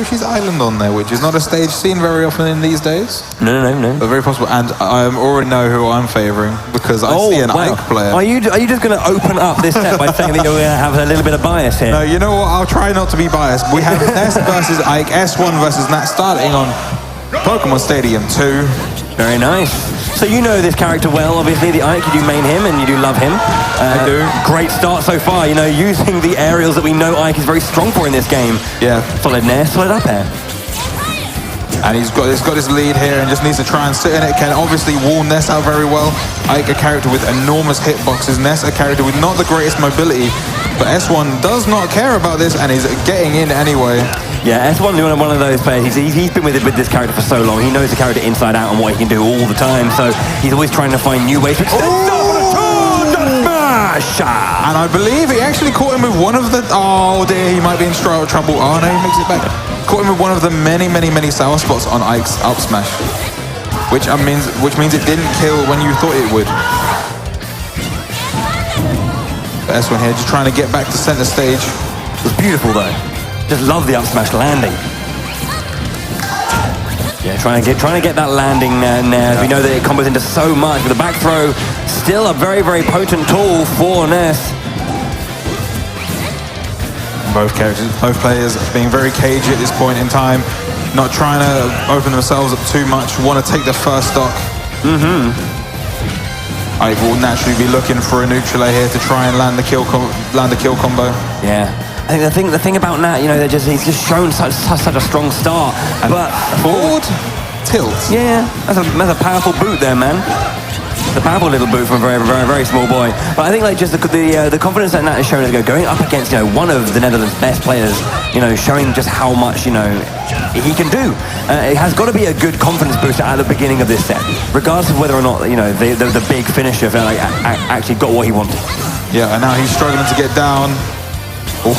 Yoshi's Island on there, which is not a stage seen very often in these days. No. But very possible. And I already know who I'm favouring because I see an Ike player. Are you just going to open up this set by saying that you're going to have a little bit of bias here? No, you know what? I'll try not to be biased. We have Ness versus Ike, S1 versus Nat, starting on Pokemon Stadium 2. Very nice. So you know this character well, obviously, the Ike. You do main him and you do love him. I do. Great start so far, you know, using the aerials that we know Ike is very strong for in this game. Yeah. Solid Ness, solid up air. And he's got his lead here and just needs to try and sit in it. Can obviously wall Ness out very well. Ike, a character with enormous hitboxes. Ness, a character with not the greatest mobility. But S1 does not care about this and is getting in anyway. Yeah, S1 is one of those players. He's been with this character for so long. He knows the character inside out and what he can do all the time. So he's always trying to find new ways to smash. And I believe he actually caught him with one of the... Oh dear, he might be in trouble. Oh no, he makes it back. Caught him with one of the many sour spots on Ike's up smash. Which means it didn't kill when you thought it would. But S1 here just trying to get back to center stage. It was beautiful though. Just love the up smash landing. Yeah, trying to get that landing there. We know that it combos into so much, but the back throw still a very potent tool for Ness. Both players being very cagey at this point in time, not trying to open themselves up too much. Want to take the first stock. I will naturally be looking for a neutral here to try and land the kill combo. Yeah. I think the thing about Nat, you know, he's just shown such a strong start. And but forward tilt. Yeah, that's a powerful boot there, man. It's a powerful little boot from a very small boy. But I think like just the confidence that Nat has shown as going up against, you know, one of the Netherlands' best players, you know, showing just how much, you know, he can do. It has got to be a good confidence booster at the beginning of this set, regardless of whether or not, you know, the big finisher actually got what he wanted. Yeah, and now he's struggling to get down. Oh,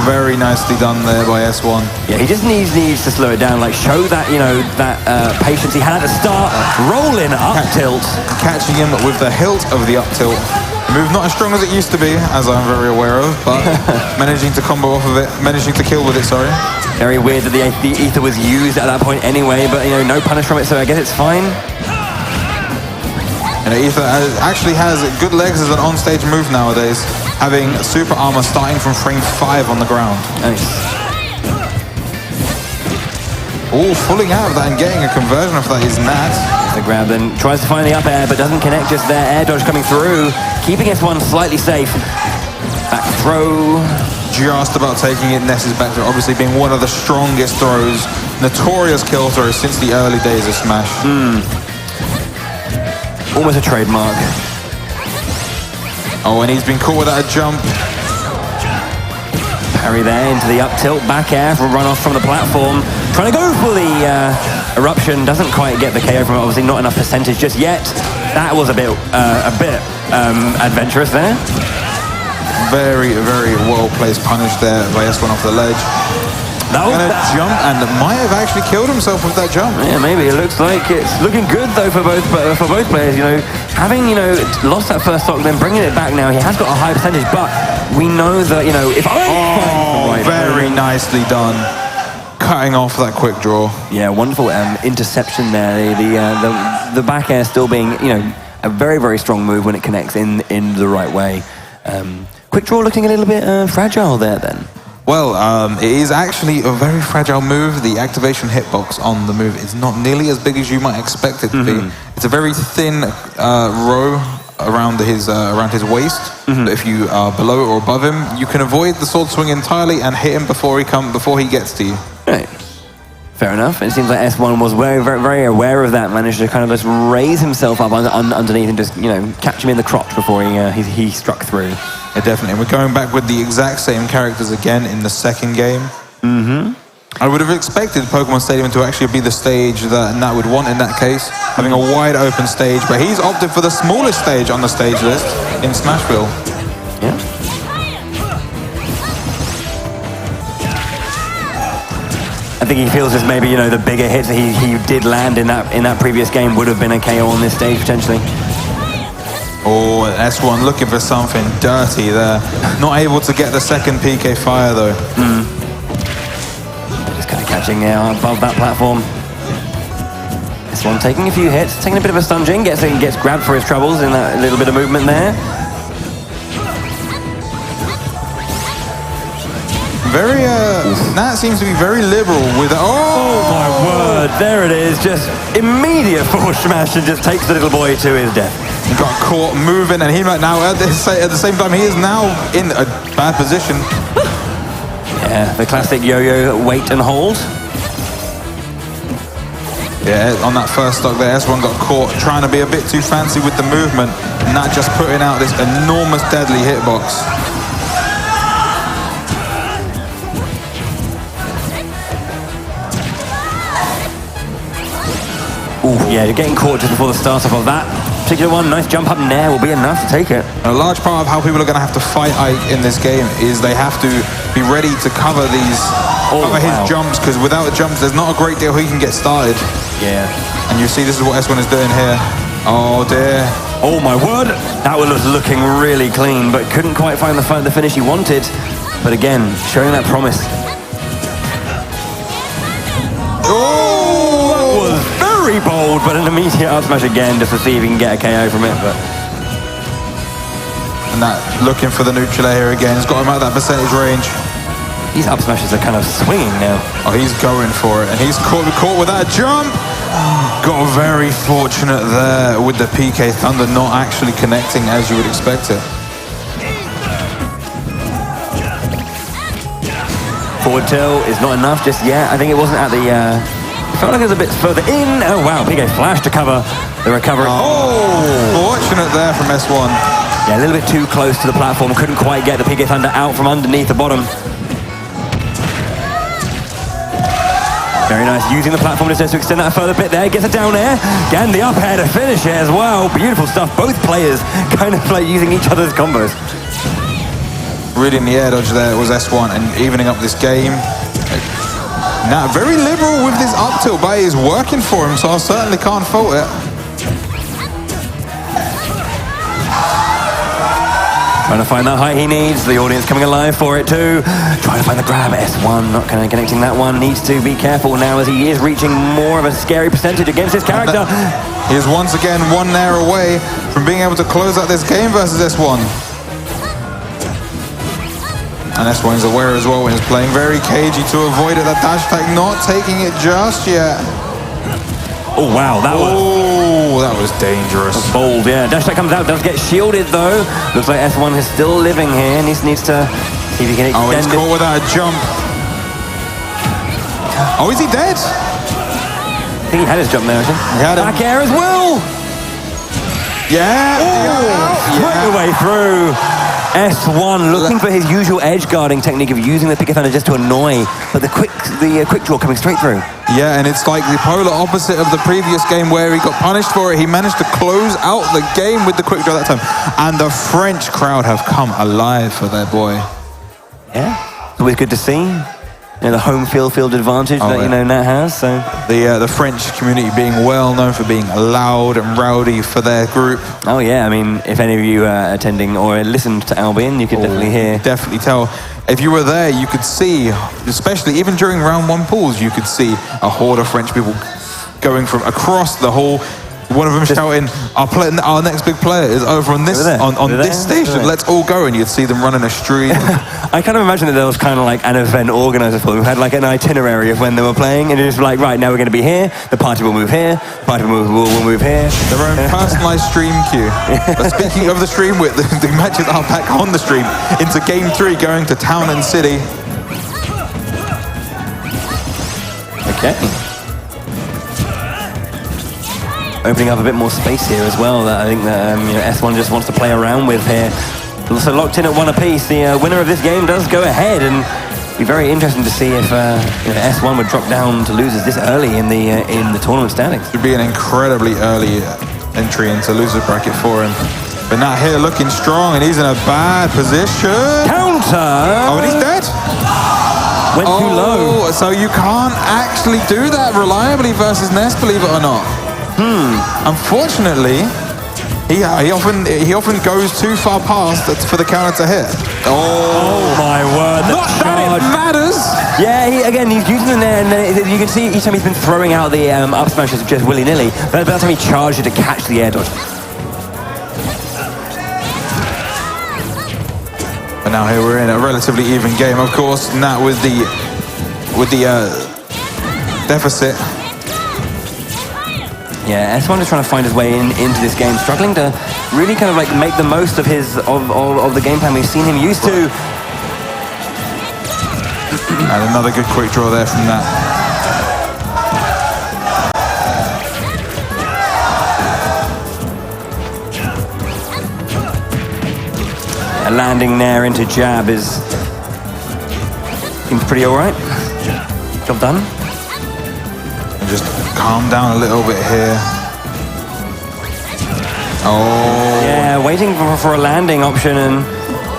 very nicely done there by S1. Yeah, he just needs to slow it down, like show that, you know, that patience he had at the start, rolling up tilt. Catching him with the hilt of the up tilt. Move not as strong as it used to be, as I'm very aware of, but managing to combo off of it, managing to kill with it, sorry. Very weird that the ether was used at that point anyway, but, you know, no punish from it, so I guess it's fine. And Ether actually has good legs as an on-stage move nowadays, having super armor starting from frame 5 on the ground. Nice. Oh, pulling out of that and getting a conversion of that is Nat. The grab then tries to find the up air, but doesn't connect just there. Air dodge coming through, keeping S1 slightly safe. Back throw. Just about taking it. Ness's back throw, obviously being one of the strongest throws, notorious kill throws since the early days of Smash. Almost a trademark. Oh, and he's been caught without a jump. Parry there into the up tilt, back air for a run off from the platform. Trying to go for the eruption, doesn't quite get the KO from it. Obviously not enough percentage just yet. That was a bit adventurous there. Very well placed punish there by S1 off the ledge. Gonna jump and might have actually killed himself with that jump. Yeah, maybe. It looks like it's looking good though for both players. You know, having lost that first stock, then bringing it back now, he has got a high percentage. But we know that if very nicely done, cutting off that quick draw. Yeah, wonderful interception there. The back air still being a very strong move when it connects in the right way. Quick draw looking a little bit fragile there then. Well, it is actually a very fragile move. The activation hitbox on the move is not nearly as big as you might expect it to be. It's a very thin row around his waist. But if you are below or above him, you can avoid the sword swing entirely and hit him before he gets to you. Right. Fair enough. It seems like S1 was very aware of that, managed to kind of just raise himself up underneath and just catch him in the crotch before he struck through. Yeah, definitely. We're going back with the exact same characters again in the second game. I would have expected Pokemon Stadium to actually be the stage that Nat would want in that case, having a wide open stage, but he's opted for the smallest stage on the stage list in Smashville. Yeah. I think he feels as maybe the bigger hits that he did land in that previous game would have been a KO on this stage potentially. Oh, S1 looking for something dirty there. Not able to get the second PK fire though. Just kind of catching above that platform. This one taking a few hits, taking a bit of a stunging, gets grabbed for his troubles in that little bit of movement there. Very, Nat seems to be very liberal with it. Oh my word, there it is. Just immediate forward smash and just takes the little boy to his death. He got caught moving, and he might now, at the same time, he is now in a bad position. Yeah, the classic yo-yo wait and hold. Yeah, on that first stock there, S1 got caught trying to be a bit too fancy with the movement, and Nat just putting out this enormous deadly hitbox. Ooh, yeah, you're getting caught just before the start-up of that particular one. Nice jump up Nair will be enough to take it. A large part of how people are going to have to fight Ike in this game is they have to be ready to cover his jumps, because without the jumps, there's not a great deal he can get started. Yeah. And you see this is what S1 is doing here. Oh dear. Oh my word. That one was looking really clean, but couldn't quite find the finish he wanted. But again, showing that promise. Very bold, but an immediate up smash again just to see if he can get a KO from it. But and that looking for the neutral air here again. He's got him out of that percentage range. These up smashes are kind of swinging now. Oh, he's going for it, and he's caught with that jump. Got very fortunate there with the PK Thunder not actually connecting as you would expect it. Forward tilt is not enough just yet. I think it wasn't at the... felt like it was a bit further in. Oh wow, PK flash to cover the recovery. Oh, fortunate there from S1. Yeah, a little bit too close to the platform. Couldn't quite get the PK Thunder out from underneath the bottom. Very nice, using the platform just to extend that a further bit there. Gets a down air, and the up air to finish it as well. Beautiful stuff. Both players kind of like using each other's combos. Reading the air dodge there was S1 and evening up this game. Now, very liberal with this up tilt, but he's working for him, so I certainly can't fault it. Trying to find that height he needs. The audience coming alive for it too. Trying to find the grab. S1 not kind of connecting that one. Needs to be careful now as he is reaching more of a scary percentage against his character. He is once again one nair away from being able to close out this game versus S1. And S1 is aware as well when he's playing very cagey to avoid it. That dash attack not taking it just yet. Oh wow, that was dangerous. That's bold, yeah. Dash attack comes out, does get shielded though. Looks like S1 is still living here and he needs to see if he can extend he's caught with that jump. Oh, is he dead? I think he had his jump there, actually. He had him. Back air as well. Yeah. Right the way through. S1 looking for his usual edge guarding technique of using the PK Thunder just to annoy, but the quick draw coming straight through. Yeah, and it's like the polar opposite of the previous game where he got punished for it. He managed to close out the game with the quick draw that time. And the French crowd have come alive for their boy. Yeah, it's always good to see. You know, the home field advantage that Nat has. So the French community being well known for being loud and rowdy for their group. Oh yeah, I mean, if any of you are attending or listened to Albion, you could definitely hear. Definitely tell. If you were there, you could see, especially even during round one pools, you could see a horde of French people going from across the hall. One of them shouting, "Our next big player is over on this station. Let's all go!" And you'd see them running a street. I kind of imagine that there was kind of like an event organizer for them who had like an itinerary of when they were playing, and it was like, right, now we're going to be here. The party will move here. The party will move here. Their own personalized stream queue. But speaking of the stream width, the matches are back on the stream into Game 3, going to Town and City. Okay. Opening up a bit more space here as well. That I think that S1 just wants to play around with here. Also locked in at one apiece. The winner of this game does go ahead, and it'd be very interesting to see if S1 would drop down to losers this early in the tournament standings. It would be an incredibly early entry into loser bracket for him. But now here looking strong, and he's in a bad position. Counter. Oh, and he's dead. Went too low. So you can't actually do that reliably versus Ness, believe it or not. Unfortunately, he often goes too far past for the counter to hit. Oh my word! Not that charge. Matters. Yeah, he's using them there, and then you can see each time he's been throwing out the up smashes just willy-nilly. But that time he charged it to catch the air dodge. But now here we're in a relatively even game, of course. Nat with the deficit. Yeah, S1 is trying to find his way into this game, struggling to really kind of like make the most of his of the game plan we've seen him used to. And another good quick draw there from that. A landing there into jab seems pretty all right. Job done. And just calm down a little bit here. Oh. Yeah, waiting for a landing option and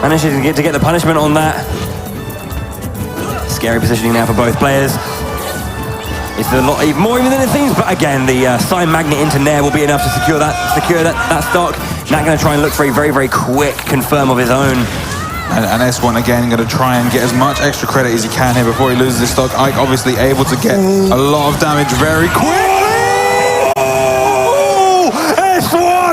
manages to get the punishment on that. Scary positioning now for both players. It's a lot even more even than it seems, but again, the side magnet into Nair will be enough to secure that stock. Nat going to try and look for a very, very quick confirm of his own. And S1 again going to try and get as much extra credit as he can here before he loses his stock. Ike obviously able to get a lot of damage very quickly. Oh! S1